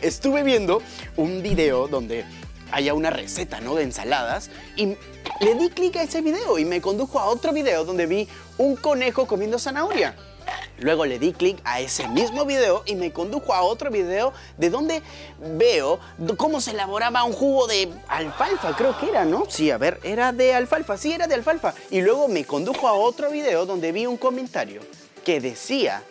estuve viendo un video donde haya una receta, ¿no?, de ensaladas y le di clic a ese video y me condujo a otro video donde vi un conejo comiendo zanahoria. Luego le di clic a ese mismo video y me condujo a otro video de donde veo cómo se elaboraba un jugo de alfalfa, creo que era, ¿no? Sí, a ver, era de alfalfa, sí, era de alfalfa. Y luego me condujo a otro video donde vi un comentario que decía: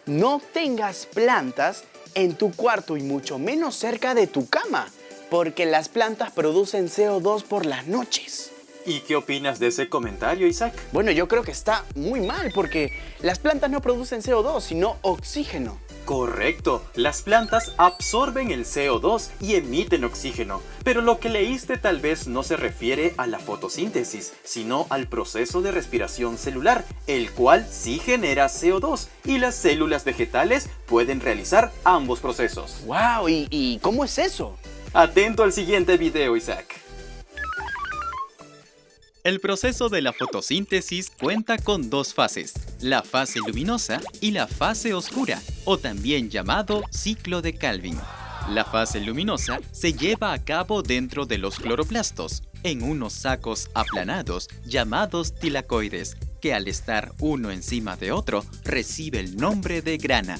no tengas plantas en tu cuarto y mucho menos cerca de tu cama, porque las plantas producen CO2 por las noches. ¿Y qué opinas de ese comentario, Isaac? Bueno, yo creo que está muy mal porque las plantas no producen CO2, sino oxígeno. Correcto, las plantas absorben el CO2 y emiten oxígeno, pero lo que leíste tal vez no se refiere a la fotosíntesis, sino al proceso de respiración celular, el cual sí genera CO2 y las células vegetales pueden realizar ambos procesos. ¡Wow! ¿Y cómo es eso? Atento al siguiente video, Isaac. El proceso de la fotosíntesis cuenta con dos fases, la fase luminosa y la fase oscura, o también llamado ciclo de Calvin. La fase luminosa se lleva a cabo dentro de los cloroplastos, en unos sacos aplanados llamados tilacoides, que al estar uno encima de otro recibe el nombre de grana.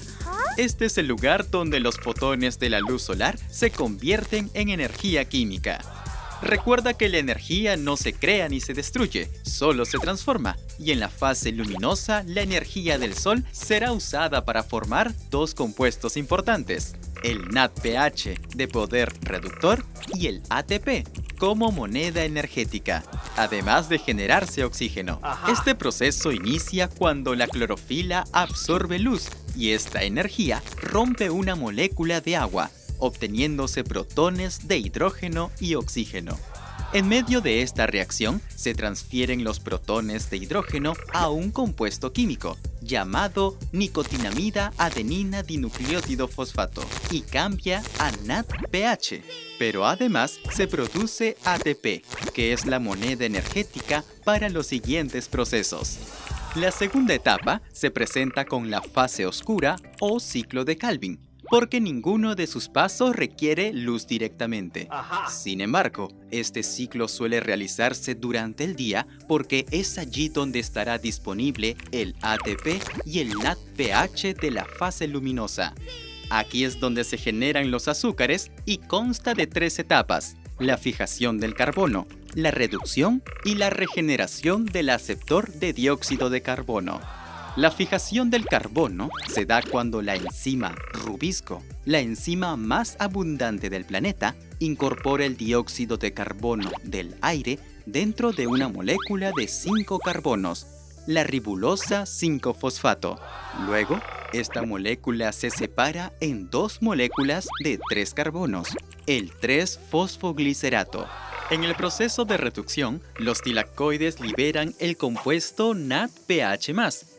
Este es el lugar donde los fotones de la luz solar se convierten en energía química. Recuerda que la energía no se crea ni se destruye, solo se transforma, y en la fase luminosa la energía del Sol será usada para formar dos compuestos importantes, el NADPH de poder reductor y el ATP como moneda energética, además de generarse oxígeno. Este proceso inicia cuando la clorofila absorbe luz y esta energía rompe una molécula de agua, obteniéndose protones de hidrógeno y oxígeno. En medio de esta reacción se transfieren los protones de hidrógeno a un compuesto químico llamado nicotinamida adenina dinucleótido fosfato y cambia a NADPH. Pero además se produce ATP, que es la moneda energética para los siguientes procesos. La segunda etapa se presenta con la fase oscura o ciclo de Calvin, porque ninguno de sus pasos requiere luz directamente. Sin embargo, este ciclo suele realizarse durante el día porque es allí donde estará disponible el ATP y el NADPH de la fase luminosa. Aquí es donde se generan los azúcares y consta de tres etapas: la fijación del carbono, la reducción y la regeneración del aceptor de dióxido de carbono. La fijación del carbono se da cuando la enzima rubisco, la enzima más abundante del planeta, incorpora el dióxido de carbono del aire dentro de una molécula de 5 carbonos, la ribulosa 5-fosfato. Luego, esta molécula se separa en dos moléculas de 3 carbonos, el 3-fosfoglicerato. En el proceso de reducción, los tilacoides liberan el compuesto NADPH+,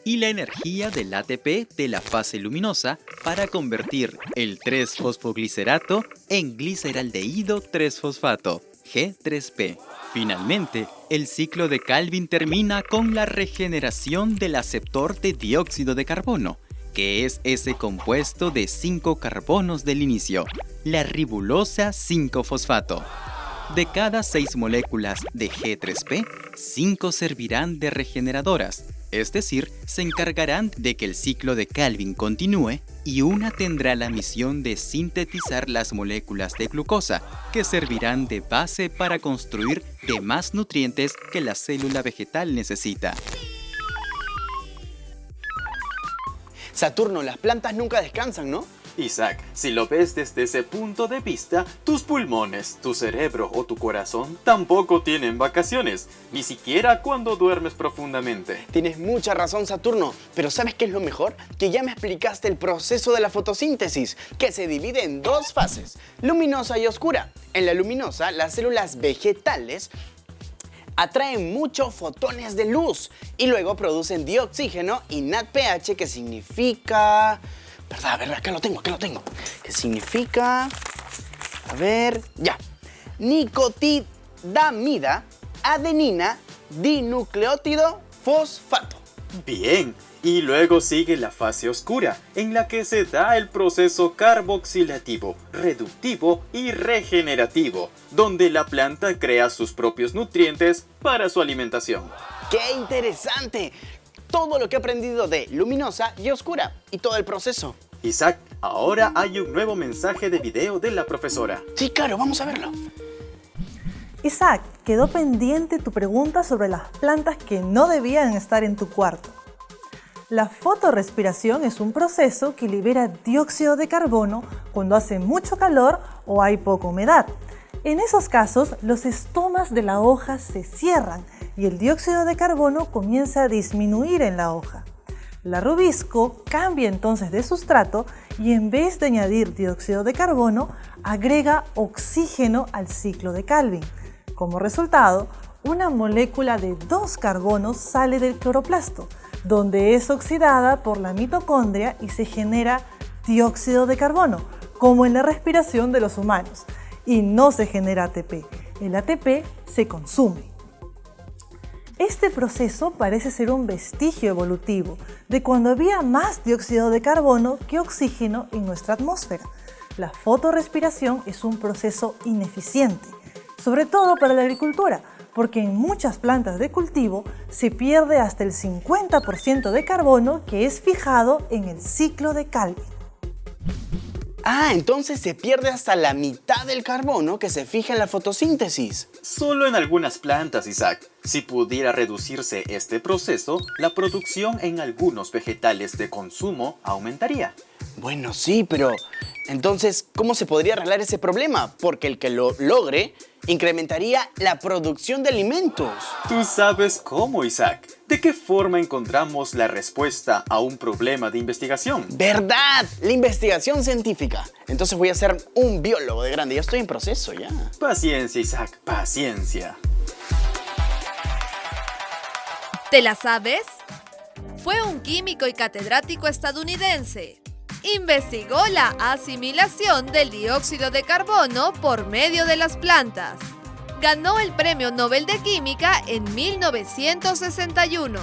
y la energía del ATP de la fase luminosa para convertir el 3-fosfoglicerato en gliceraldehído 3-fosfato, G3P. Finalmente, el ciclo de Calvin termina con la regeneración del aceptor de dióxido de carbono, que es ese compuesto de 5 carbonos del inicio, la ribulosa 5-fosfato. De cada 6 moléculas de G3P, 5 servirán de regeneradoras, es decir, se encargarán de que el ciclo de Calvin continúe y una tendrá la misión de sintetizar las moléculas de glucosa, que servirán de base para construir demás nutrientes que la célula vegetal necesita. Saturno, las plantas nunca descansan, ¿no? Isaac, si lo ves desde ese punto de vista, tus pulmones, tu cerebro o tu corazón tampoco tienen vacaciones, ni siquiera cuando duermes profundamente. Tienes mucha razón, Saturno, pero ¿sabes qué es lo mejor? Que ya me explicaste el proceso de la fotosíntesis, que se divide en dos fases, luminosa y oscura. En la luminosa, las células vegetales atraen muchos fotones de luz y luego producen dioxígeno y NADPH, que significa... ¿Verdad? Acá lo tengo. ¿Qué significa? A ver, ya. Nicotinamida adenina dinucleótido fosfato. Bien, y luego sigue la fase oscura, en la que se da el proceso carboxilativo, reductivo y regenerativo, donde la planta crea sus propios nutrientes para su alimentación. ¡Qué interesante! Todo lo que he aprendido de luminosa y oscura y todo el proceso. Isaac, ahora hay un nuevo mensaje de video de la profesora. Sí, claro, vamos a verlo. Isaac, quedó pendiente tu pregunta sobre las plantas que no debían estar en tu cuarto. La fotorrespiración es un proceso que libera dióxido de carbono cuando hace mucho calor o hay poca humedad. En esos casos, los estomas de la hoja se cierran y el dióxido de carbono comienza a disminuir en la hoja. La rubisco cambia entonces de sustrato y en vez de añadir dióxido de carbono, agrega oxígeno al ciclo de Calvin. Como resultado, una molécula de 2 carbonos sale del cloroplasto, donde es oxidada por la mitocondria y se genera dióxido de carbono, como en la respiración de los humanos, y no se genera ATP. El ATP se consume. Este proceso parece ser un vestigio evolutivo de cuando había más dióxido de carbono que oxígeno en nuestra atmósfera. La fotorrespiración es un proceso ineficiente, sobre todo para la agricultura, porque en muchas plantas de cultivo se pierde hasta el 50% de carbono que es fijado en el ciclo de Calvin. Ah, entonces se pierde hasta la mitad del carbono que se fija en la fotosíntesis. Solo en algunas plantas, Isaac. Si pudiera reducirse este proceso, la producción en algunos vegetales de consumo aumentaría. Bueno, sí, pero entonces, ¿cómo se podría arreglar ese problema? Porque el que lo logre incrementaría la producción de alimentos. ¿Tú sabes cómo, Isaac? ¿De qué forma encontramos la respuesta a un problema de investigación? ¿Verdad? La investigación científica. Entonces voy a ser un biólogo de grande. Ya estoy en proceso, ya. Paciencia, Isaac, paciencia. ¿Te la sabes? Fue un químico y catedrático estadounidense. Investigó la asimilación del dióxido de carbono por medio de las plantas. Ganó el Premio Nobel de Química en 1961.